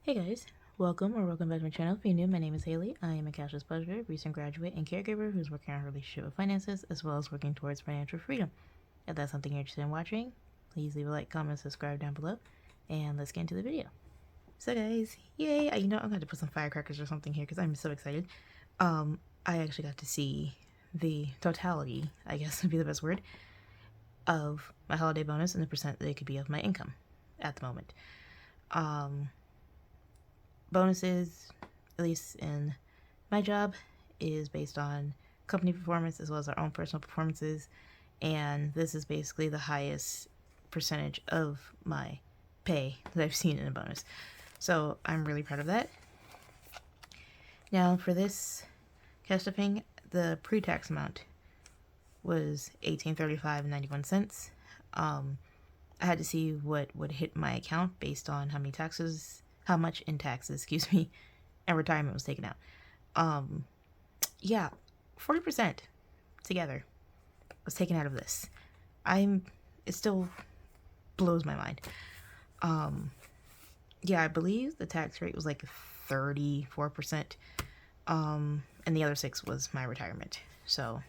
Hey guys, welcome back to my channel. If you're new, my name is Haley. I am a cashless budgeter, recent graduate, and caregiver who's working on a relationship with finances as well as working towards financial freedom. If that's something you're interested in watching, please leave a like, comment, subscribe down below, and let's get into the video. So guys, yay! I'm gonna have to put some firecrackers or something here because I'm so excited. I actually got to see the totality, I guess would be the best word, of my holiday bonus and the percent that it could be of my income at the moment. Bonuses, at least in my job, is based on company performance as well as our own personal performances, and this is basically the highest percentage of my pay that I've seen in a bonus. So I'm really proud of that. Now for this cash stuffing, the pre-tax amount was $18.35.91. I had to see what would hit my account based on how much in taxes, and retirement was taken out. Yeah, 40% together was taken out of this. It still blows my mind. Yeah, I believe the tax rate was like 34%. And the other 6 was my retirement. So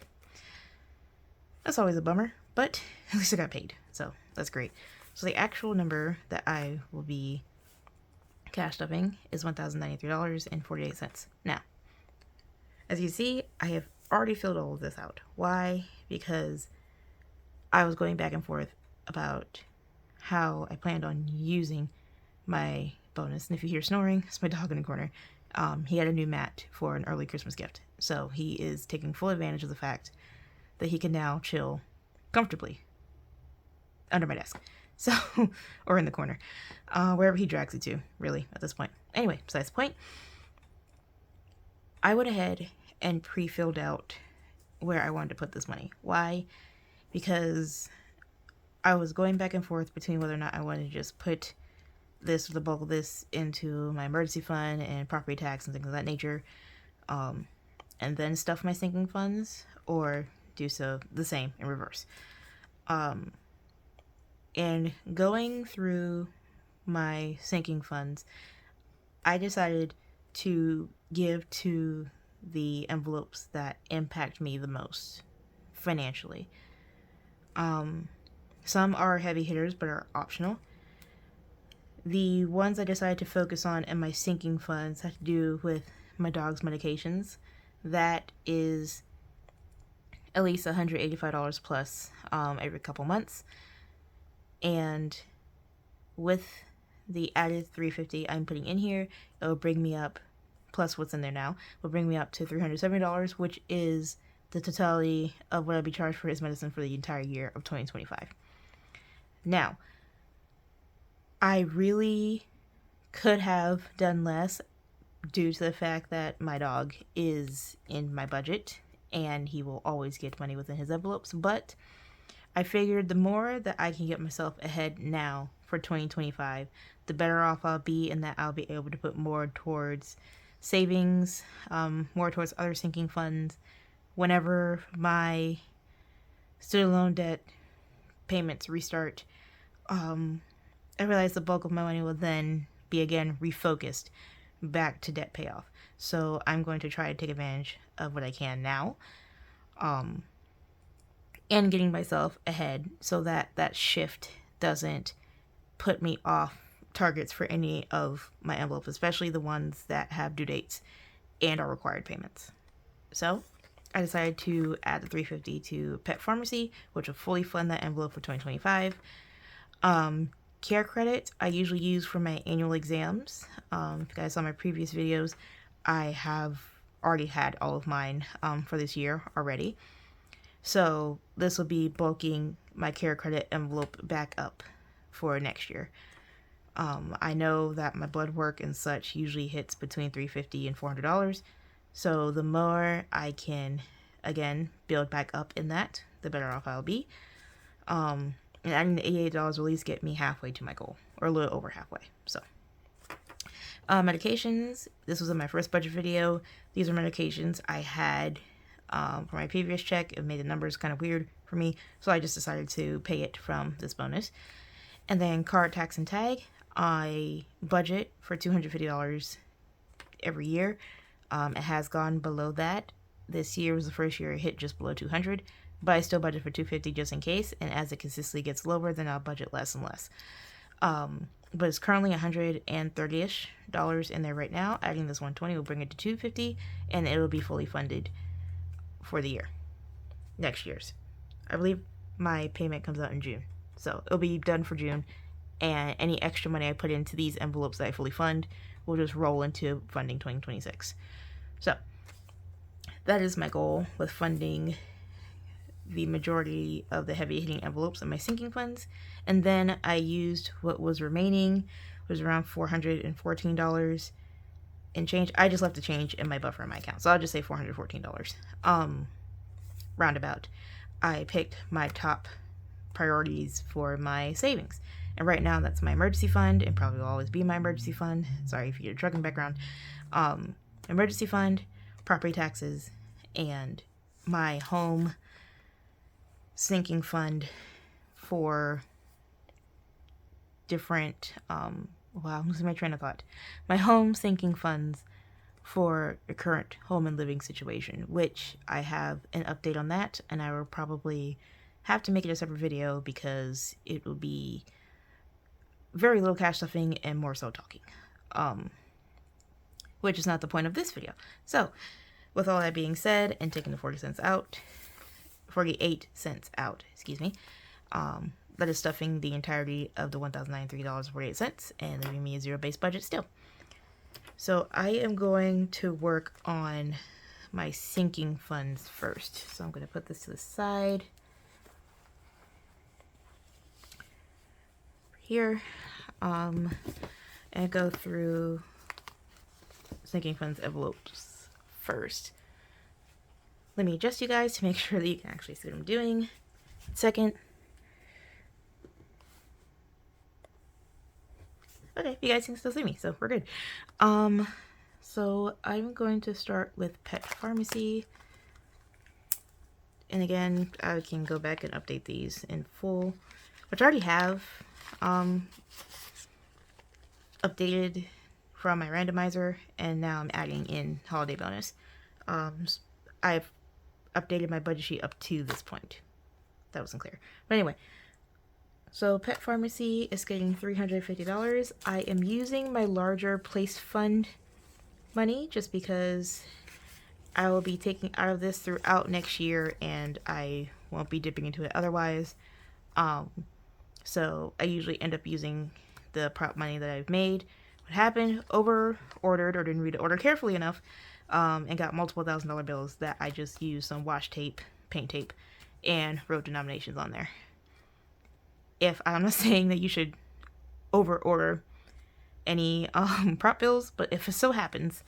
that's always a bummer, but at least I got paid. So that's great. So the actual number that I will be cash stuffing is $1,093.48. Now, as you see, I have already filled all of this out. Why? Because I was going back and forth about how I planned on using my bonus. And if you hear snoring, it's my dog in the corner. He had a new mat for an early Christmas gift. So he is taking full advantage of the fact that he can now chill comfortably under my desk. So, or in the corner, wherever he drags it to, really, at this point. Anyway, besides the point, I went ahead and pre-filled out where I wanted to put this money. Why? Because I was going back and forth between whether or not I wanted to just put this, the bulk of this, into my emergency fund and property tax and things of that nature, and then stuff my sinking funds, or do so the same in reverse. And going through my sinking funds, I decided to give to the envelopes that impact me the most financially. Some are heavy hitters but are optional. The ones I decided to focus on in my sinking funds have to do with my dog's medications. That is at least $185 plus every couple months. And with the added $350 I'm putting in here, it will bring me up, plus what's in there now, will bring me up to $370, which is the totality of what I'll be charged for his medicine for the entire year of 2025. Now, I really could have done less due to the fact that my dog is in my budget and he will always get money within his envelopes, but I figured the more that I can get myself ahead now for 2025, the better off I'll be, in that I'll be able to put more towards savings, more towards other sinking funds. Whenever my student loan debt payments restart, I realize the bulk of my money will then be again refocused back to debt payoff. So I'm going to try to take advantage of what I can now. And getting myself ahead so that that shift doesn't put me off targets for any of my envelopes, especially the ones that have due dates and are required payments. So I decided to add the $350 to Pet Pharmacy, which will fully fund that envelope for 2025. Care credit I usually use for my annual exams. If you guys saw my previous videos, I have already had all of mine for this year already. So this will be bulking my care credit envelope back up for next year. I know that my blood work and such usually hits between $350 and $400. So the more I can, again, build back up in that, the better off I'll be. And adding the $88 will at least get me halfway to my goal, or a little over halfway. So medications, this was in my first budget video. These are medications I had for my previous check. It made the numbers kind of weird for me, so I just decided to pay it from this bonus. And then card, tax, and tag. I budget for $250 every year. It has gone below that. This year was the first year it hit just below 200, but I still budget for 250 just in case. And as it consistently gets lower, then I'll budget less and less. But it's currently $130-ish in there right now. Adding this 120 will bring it to 250, and it'll be fully funded for the year. Next year's. I believe my payment comes out in June, so it'll be done for June. And any extra money I put into these envelopes that I fully fund will just roll into funding 2026. So that is my goal with funding the majority of the heavy hitting envelopes in my sinking funds. And then I used what was remaining, was around $414 and change. I just left the change in my buffer in my account, so I'll just say $414. Roundabout. I picked my top priorities for my savings. And right now that's my emergency fund, and probably will always be my emergency fund. Sorry if you get a trucking background. Emergency fund, property taxes, and my home sinking fund for different, wow, I'm losing my train of thought. My home sinking funds for the current home and living situation, which I have an update on that, and I will probably have to make it a separate video because it will be very little cash stuffing and more so talking, which is not the point of this video. So with all that being said, and taking the 48 cents out, excuse me, that is stuffing the entirety of the $1,093.48 and leaving me a zero-based budget still. So I am going to work on my sinking funds first. So I'm going to put this to the side. Here, and go through sinking funds envelopes first. Let me adjust you guys to make sure that you can actually see what I'm doing. Second. Okay, you guys can still see me, so we're good. So I'm going to start with pet pharmacy. And again, I can go back and update these in full, which I already have updated from my randomizer, and now I'm adding in holiday bonus. I've updated my budget sheet up to this point. That wasn't clear. But anyway, so pet pharmacy is getting $350. I am using my larger place fund money just because I will be taking out of this throughout next year, and I won't be dipping into it otherwise. So I usually end up using the prop money that I've made. What happened? Over-ordered or didn't read the order carefully enough, and got multiple $1,000 bills that I just used some washi tape, paint tape, and wrote denominations on there. I'm not saying that you should over-order any prop bills, but if it so happens,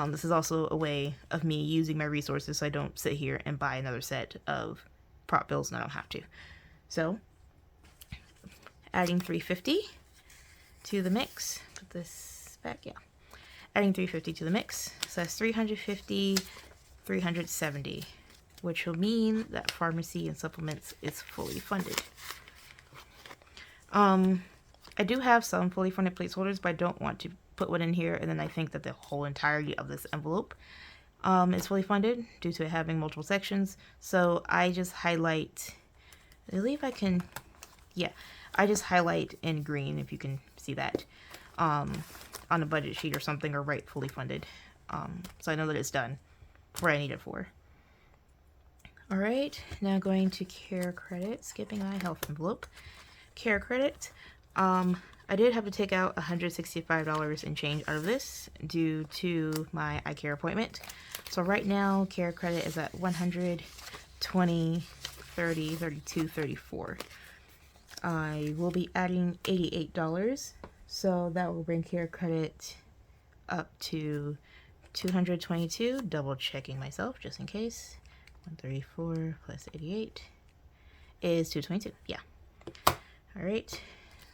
this is also a way of me using my resources so I don't sit here and buy another set of prop bills and I don't have to. So adding $350 to the mix. Put this back, yeah. Adding $350 to the mix. So that's $350, $370, which will mean that pharmacy and supplements is fully funded. I do have some fully funded placeholders, but I don't want to put one in here and then I think that the whole entirety of this envelope is fully funded due to it having multiple sections. So I just highlight, I believe I can, yeah, I just highlight in green, if you can see that, on a budget sheet or something, or write fully funded. So I know that it's done where I need it for. All right, now going to care credit, skipping my health envelope. Care credit, I did have to take out $165 and change out of this due to my eye care appointment. So right now, care credit is at $120, $30, $32, $34. I will be adding $88, so that will bring care credit up to $222, double checking myself just in case. 134 plus 88 is $222, yeah. All right,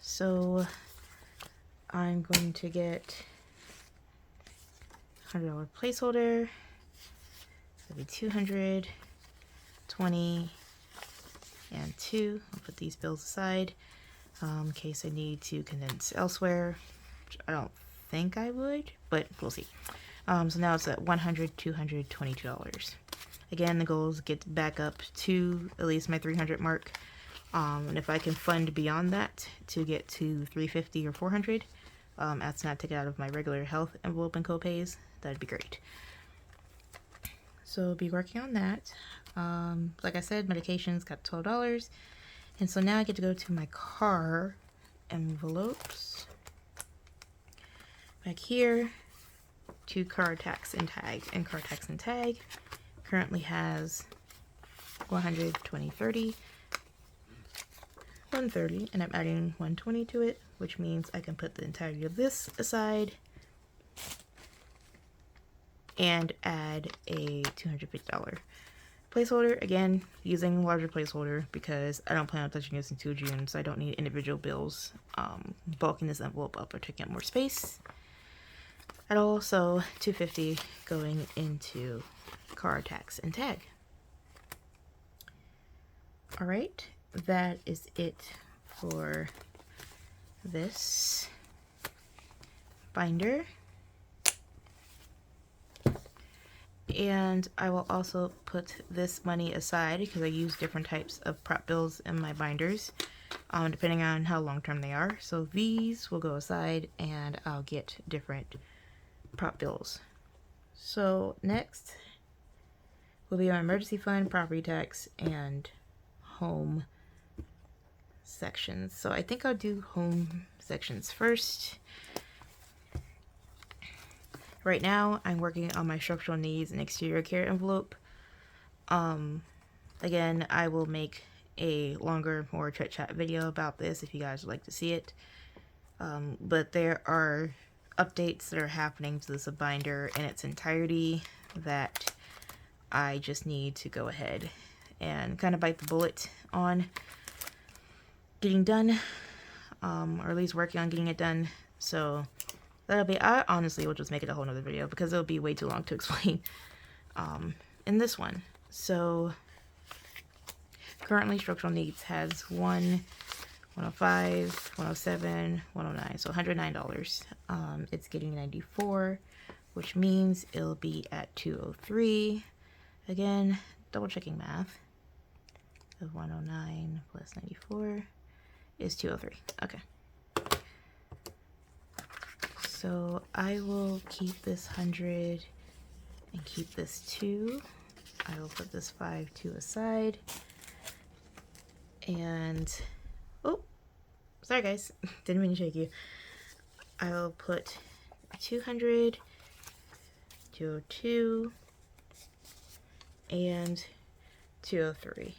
so I'm going to get $100 placeholder. That'll be 200, 20, and 2. I'll put these bills aside. in case I need to condense elsewhere, which I don't think I would, but we'll see. So now it's at $100, $200, $22. Again, the goal is to get back up to at least my 300 mark. And if I can fund beyond that to get to 350 or 400, that's not taken out of my regular health envelope and copays, that'd be great. So I'll be working on that. Like I said, medications got $12. And so now I get to go to my car envelopes. Back here, to car tax and tag. And car tax and tag currently has 100, 20, 30, 130, and I'm adding 120 to it, which means I can put the entirety of this aside and add a $250 placeholder. Again, using a larger placeholder because I don't plan on touching this until June, so I don't need individual bills bulking this envelope up or taking up more space at all. So $250 going into car tax and tag. All right, that is it for this binder. And I will also put this money aside because I use different types of prop bills in my binders, depending on how long term they are. So these will go aside and I'll get different prop bills. So next will be our emergency fund, property tax, and home sections. So I think I'll do home sections first. Right now, I'm working on my structural needs and exterior care envelope. Again, I will make a longer, more chit-chat video about this if you guys would like to see it. But there are updates that are happening to this binder in its entirety that I just need to go ahead and kind of bite the bullet on getting done, or at least working on getting it done. So that'll be, I honestly will just make it a whole nother video because it'll be way too long to explain in this one. So currently structural needs has 105, 107, 109, so $109. It's getting 94, which means it'll be at 203. Again, double checking math. So 109 plus 94 is 203. Okay. So I will keep this 100 and keep this 2. I will put this 52 aside. And, oh, sorry guys, didn't mean to shake you. I will put 200, 202, and 203.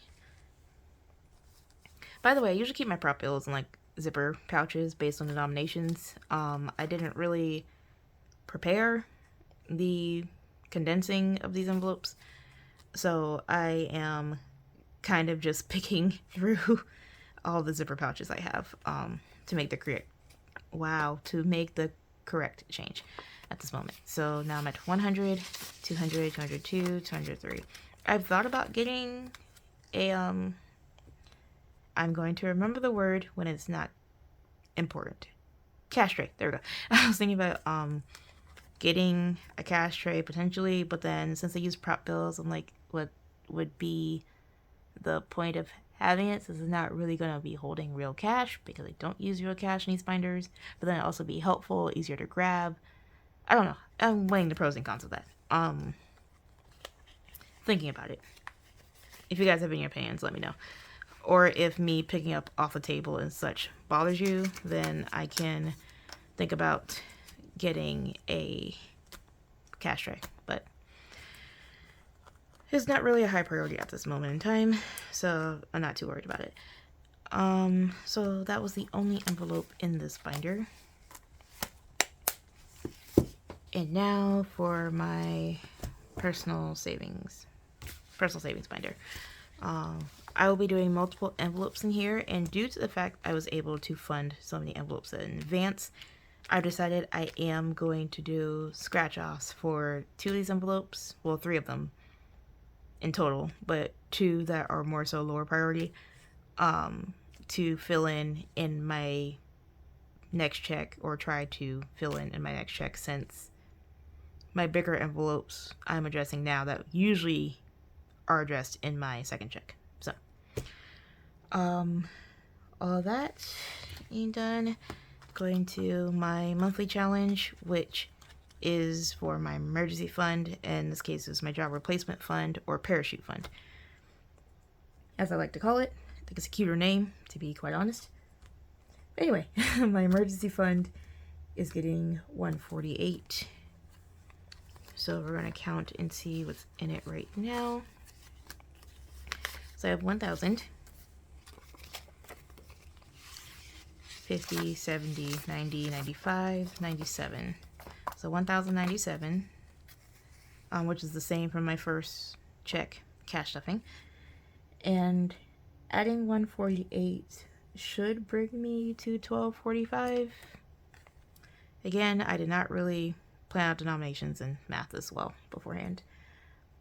By the way, I usually keep my prop bills in like zipper pouches based on denominations. I didn't really prepare the condensing of these envelopes, so I am kind of just picking through all the zipper pouches I have to make the correct change at this moment. So now I'm at 100, 200, 202, 203. I've thought about getting a I'm going to remember the word when it's not important. Cash tray. There we go. I was thinking about getting a cash tray potentially, but then since I use prop bills, I'm like, what would be the point of having it, since it's not really going to be holding real cash because I don't use real cash in these binders, but then it'd also be helpful, easier to grab. I don't know. I'm weighing the pros and cons of that. Thinking about it. If you guys have any opinions, let me know. Or if me picking up off the table and such bothers you, then I can think about getting a cash tray. But it's not really a high priority at this moment in time, so I'm not too worried about it. So that was the only envelope in this binder. And now for my personal savings binder. I will be doing multiple envelopes in here, and due to the fact I was able to fund so many envelopes in advance, I decided I am going to do scratch-offs for 2 of these envelopes, well 3 of them in total, but 2 that are more so lower priority, to fill in my next check, or try to fill in my next check, since my bigger envelopes I'm addressing now that usually are addressed in my second check. So all that being done, going to my monthly challenge, which is for my emergency fund. In this case, is my job replacement fund, or parachute fund, as I like to call it. I think it's a cuter name, to be quite honest. But anyway, my emergency fund is getting 148. So we're going to count and see what's in it right now. So I have 1,000, 50, 70, 90, 95, 97. So 1,097, which is the same from my first check, cash stuffing. And adding 148 should bring me to 1,245. Again, I did not really plan out denominations and math as well beforehand.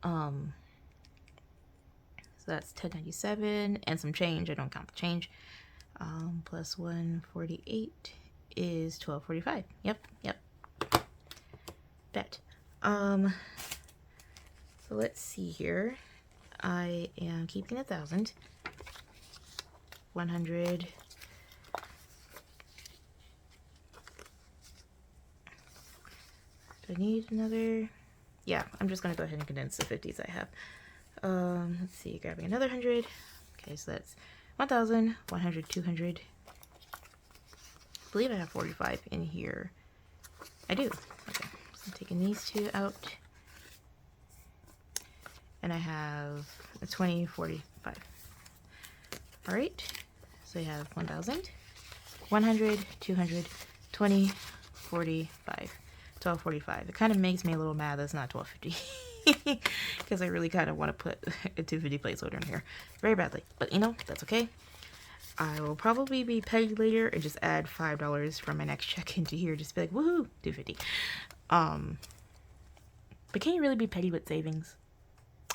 So that's 1097 and some change. I don't count the change. Plus 148 is 1,245. Yep. Bet. So let's see here. I am keeping 1,000. 100. Do I need another? Yeah, I'm just gonna go ahead and condense the 50s I have. Let's see, grabbing another 100. Okay, so that's 1,000, 100, 200. I believe I have 45 in here. I do. Okay, so I'm taking these two out. And I have a 20, 45. All right, so I have 1,000, 100, 200, 20, 45, 1,245. It kind of makes me a little mad that's not 1,250 because I really kind of want to put a 250 placeholder in here very badly. But you know, that's okay. I will probably be petty later and just add $5 from my next check into here, just be like, woohoo, 250. But can you really be petty with savings?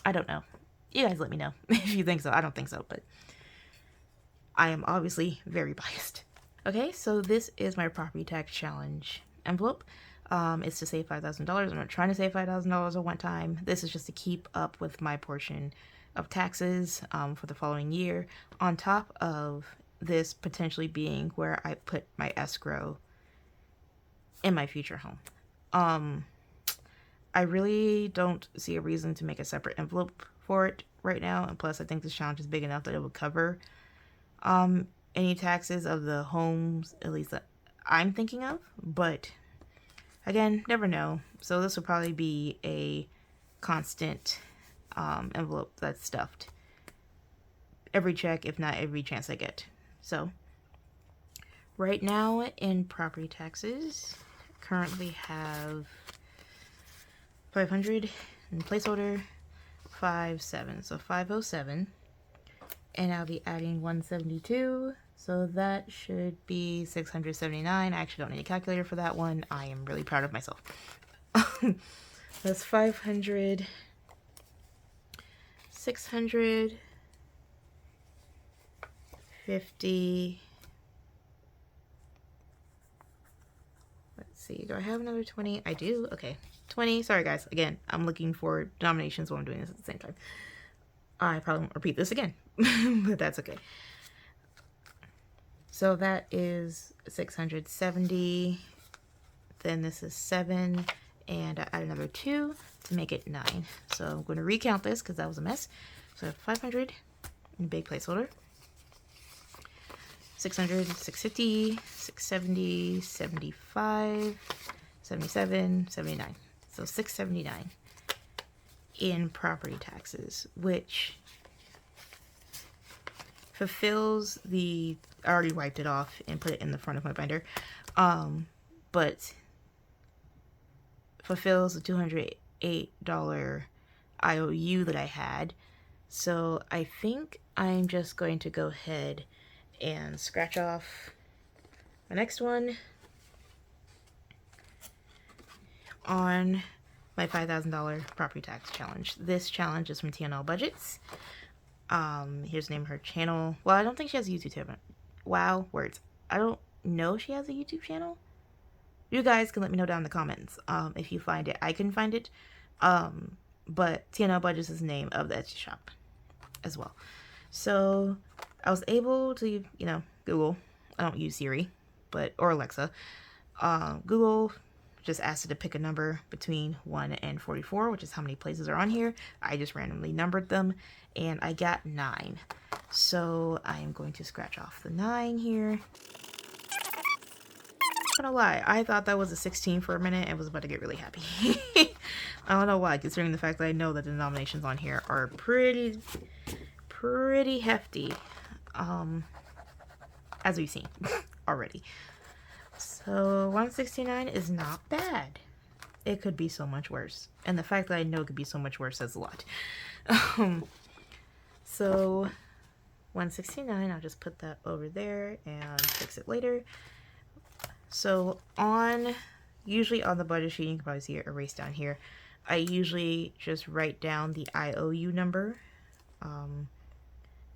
I don't know. You guys let me know if you think so. I don't think so, but I am obviously very biased. Okay, so this is my property tax challenge envelope. It's to save $5,000. I'm not trying to save $5,000 at one time. This is just to keep up with my portion of taxes for the following year, on top of this potentially being where I put my escrow in my future home. I really don't see a reason to make a separate envelope for it right now, and plus I think this challenge is big enough that it would cover any taxes of the homes, at least that I'm thinking of, but again, never know. So this will probably be a constant envelope that's stuffed every check, if not every chance I get. So right now in property taxes, currently have 500 in placeholder, 57, so 507, and I'll be adding 172, so that should be 679. I actually don't need a calculator for that one. I am really proud of myself. That's 500, 600, 50. Let's see, do I have another 20? I do. Okay, 20. Sorry guys, again, I'm looking for denominations while I'm doing this at the same time. I probably won't repeat this again, but that's okay. So that is 670. Then this is 7, and I add another 2 to make it 9. So I'm going to recount this because that was a mess. So I have 500 in big placeholder, 600, 650, 670, 75, 77, 79. So 679 in property taxes, which fulfills the, I already wiped it off and put it in the front of my binder, but fulfills the $208 IOU that I had. So I think I'm just going to go ahead and scratch off my next one on my $5,000 property tax challenge. This challenge is from TNL Budgets. Here's the name of her channel. Well, I don't think she has a YouTube wow words. I don't know if she has a YouTube channel. You guys can let me know down in the comments if you find it. I can find it. But TNL Budgets is the name of the Etsy shop as well. So I was able to, you know, Google. I don't use Siri, or Alexa. Google just asked it to pick a number between 1 and 44, which is how many places are on here. I just randomly numbered them, and I got 9. So I am going to scratch off the 9 here. I'm not gonna lie, I thought that was a 16 for a minute and was about to get really happy. I don't know why, considering the fact that I know that the denominations on here are pretty hefty, as we've seen already. So 169 is not bad. It could be so much worse, and the fact that I know it could be so much worse says a lot. So 169, I'll just put that over there and fix it later. So usually on the budget sheet, you can probably see it erased down here, I usually just write down the IOU number.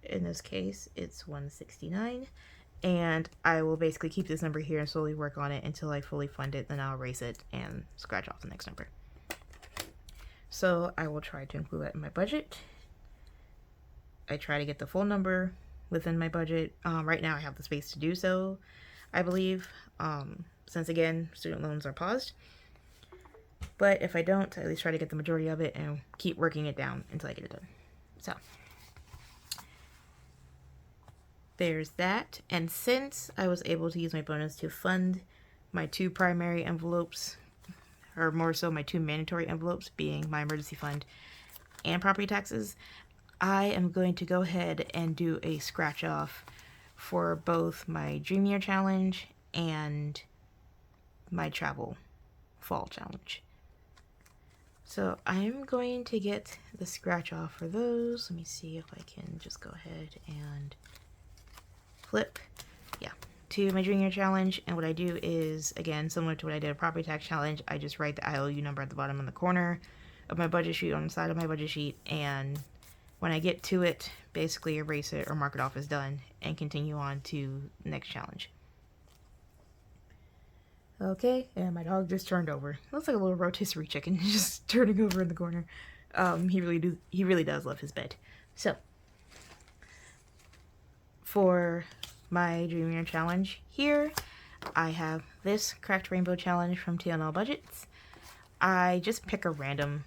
In this case, it's 169. And I will basically keep this number here and slowly work on it until I fully fund it. Then I'll erase it and scratch off the next number. So I will try to include that in my budget. I try to get the full number within my budget. Right now I have the space to do so, I believe, since again, student loans are paused. But if I don't, I at least try to get the majority of it and keep working it down until I get it done. So there's that. And since I was able to use my bonus to fund my 2 primary envelopes, or more so my 2 mandatory envelopes, being my emergency fund and property taxes, I am going to go ahead and do a scratch off for both my Dream Year Challenge and my Travel Fall Challenge. So I'm going to get the scratch off for those. Let me see if I can just go ahead and flip, yeah, to my Dream Year Challenge. And what I do is, again, similar to what I did a property tax challenge, I just write the IOU number at the bottom in the corner of my budget sheet, on the side of my budget sheet, and when I get to it, basically erase it or mark it off as done and continue on to the next challenge. Okay, and my dog just turned over. Looks like a little rotisserie chicken just turning over in the corner. He really does love his bed. So for my Dream Year Challenge here, I have this Cracked Rainbow Challenge from TNL Budgets. I just pick a random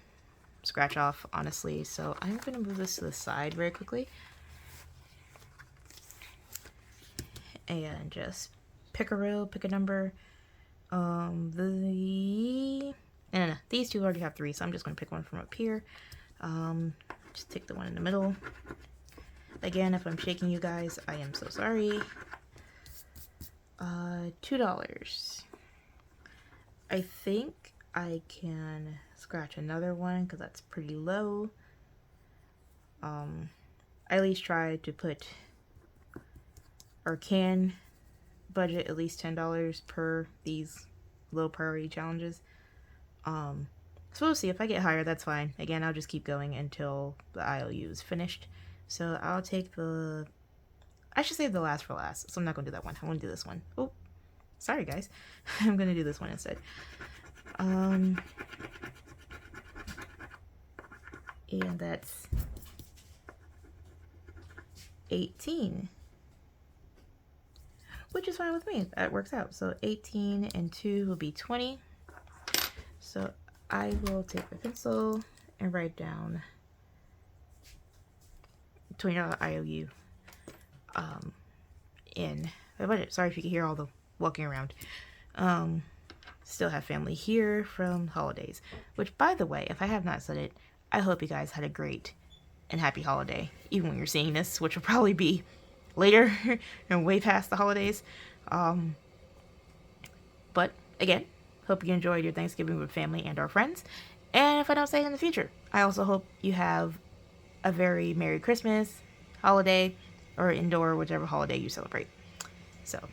scratch off, honestly, so I'm going to move this to the side very quickly and just pick a row, pick a number. These 2 already have 3, so I'm just going to pick one from up here. Just take the one in the middle. Again, if I'm shaking you guys, I am so sorry. $2. I think I can scratch another one because that's pretty low. I at least try to put, or can budget at least $10 per these low priority challenges. So we'll see. If I get higher, that's fine. Again, I'll just keep going until the IOU is finished. So I'll take I should save the last for last, so I'm not going to do that one. I want to do this one. Oh, sorry guys. I'm going to do this one instead. And that's 18. Which is fine with me. That works out. So 18 and 2 will be 20. So I will take my pencil and write down $20 IOU in my budget. Sorry if you can hear all the walking around. Still have family here from holidays. Which, by the way, if I have not said it, I hope you guys had a great and happy holiday. Even when you're seeing this, which will probably be later and way past the holidays. But again, hope you enjoyed your Thanksgiving with family and our friends. And if I don't say it in the future, I also hope you have a very Merry Christmas, holiday, or indoor, whichever holiday you celebrate. So,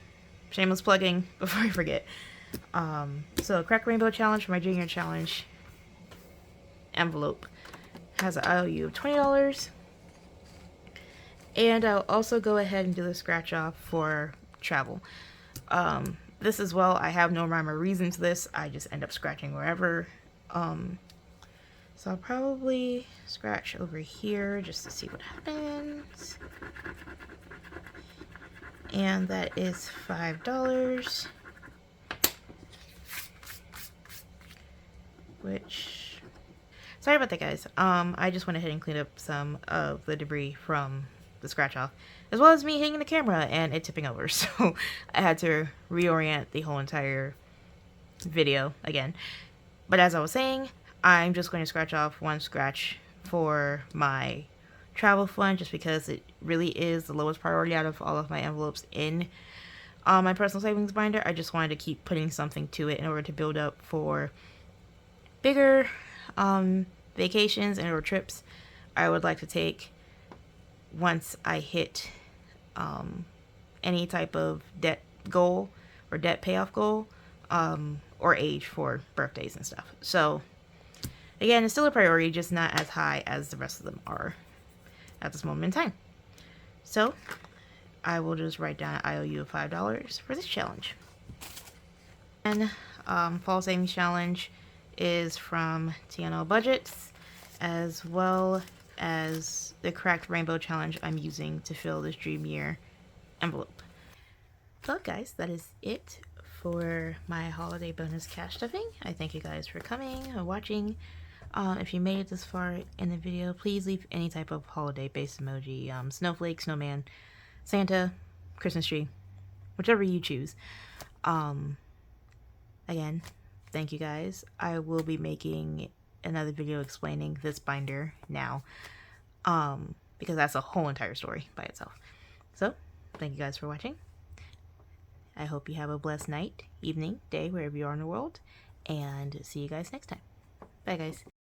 shameless plugging before I forget. So Crack Rainbow Challenge for my Junior Challenge envelope has an IOU of $20. And I'll also go ahead and do the scratch off for travel. This as well, I have no rhyme or reason to this. I just end up scratching wherever. So I'll probably scratch over here just to see what happens. And that is $5. Which, sorry about that, guys. I just went ahead and cleaned up some of the debris from the scratch off, as well as me hitting the camera and it tipping over. So I had to reorient the whole entire video again. But as I was saying, I'm just going to scratch off one scratch for my travel fund, just because it really is the lowest priority out of all of my envelopes in my personal savings binder. I just wanted to keep putting something to it in order to build up for bigger vacations and or trips I would like to take once I hit any type of debt goal or debt payoff goal, or age for birthdays and stuff. So again, it's still a priority, just not as high as the rest of them are at this moment in time. So I will just write down an IOU of $5 for this challenge. And fall savings challenge is from TNL Budgets, as well as the Cracked Rainbow challenge I'm using to fill this Dream Year envelope. So guys, that is it for my holiday bonus cash stuffing. I thank you guys for coming and watching. If you made it this far in the video, please leave any type of holiday based emoji, snowflake, snowman, Santa, Christmas tree, whichever you choose. Again, thank you guys. I will be making another video explaining this binder now, because that's a whole entire story by itself. So thank you guys for watching. I hope you have a blessed night, evening, day, wherever you are in the world, and see you guys next time. Bye guys.